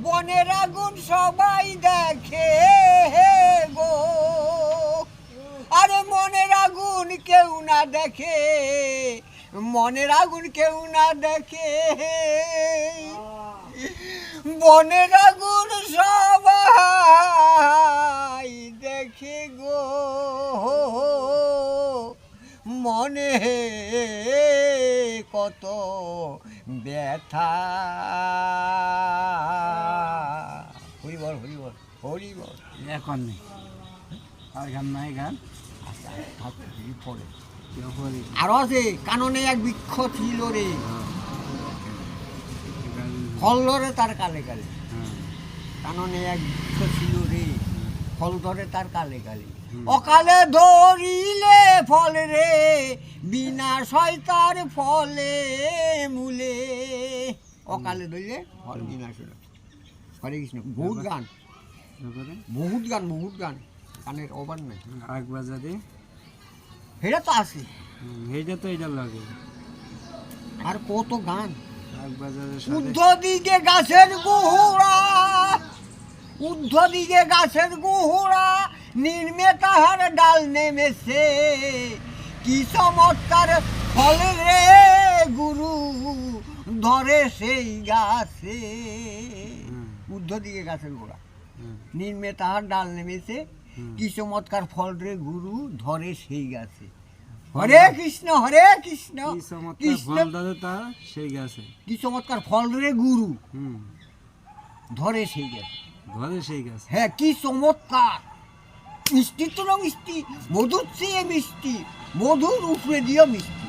বনের আগুন সবাই দেখে গো, আরে মনের আগুন কেউ না দেখে, মনের আগুন কেউ না দেখে, বনের আগুন সবাই দেখে গো, মনে কত ব্যথা। হরিবল হরিবল হরিবল। এখন নেই আর গান নাই গান পরে আরো আছে। কাননে এক বৃক্ষ ছিল রে, ফল ধরে তার কালে কালে। কাননে এক বৃক্ষ ছিল রে, ফল ধরে তার কালে কালে। অকালে ধরিলে ফল রে, বিনা শয়তার ফলে মূলে। অকালে ধরলে ফল বিনা শয়। হরে কৃষ্ণ। বহুত গান, বহুত গান, বহুত গান, গানের অভাব নাই। আগ বাজারে এটা তো আছে, এইটা তো এইটা লাগে। আর কত গান। আগ বাজারে ঊর্ধ্ব দিকে গাছের গুহরা, ঊর্ধ্ব দিকে গাছের গুহরা, নির্মে তাহার ডাল নেমেছে। কি চমৎকার ফল রে গুরু ধরে সেই গাছে। ঊর্ধ্ব দিকে গাছের গোড়া, নির্মে তাহার ডাল নেমেছে। কি চমৎকার ফল রে গুরু ধরে সেই গাছে। হরে কৃষ্ণ হরে কৃষ্ণ কৃষ্ণ। সেই গাছে কি চমৎকার ফল রে গুরু ধরে সেই গাছে, ধরে সেই গাছে। হ্যাঁ কি চমৎকার। মিষ্টি তো না মিষ্টি, মধুর চেয়ে মিষ্টি, মধুর উপরে দিয়েও মিষ্টি।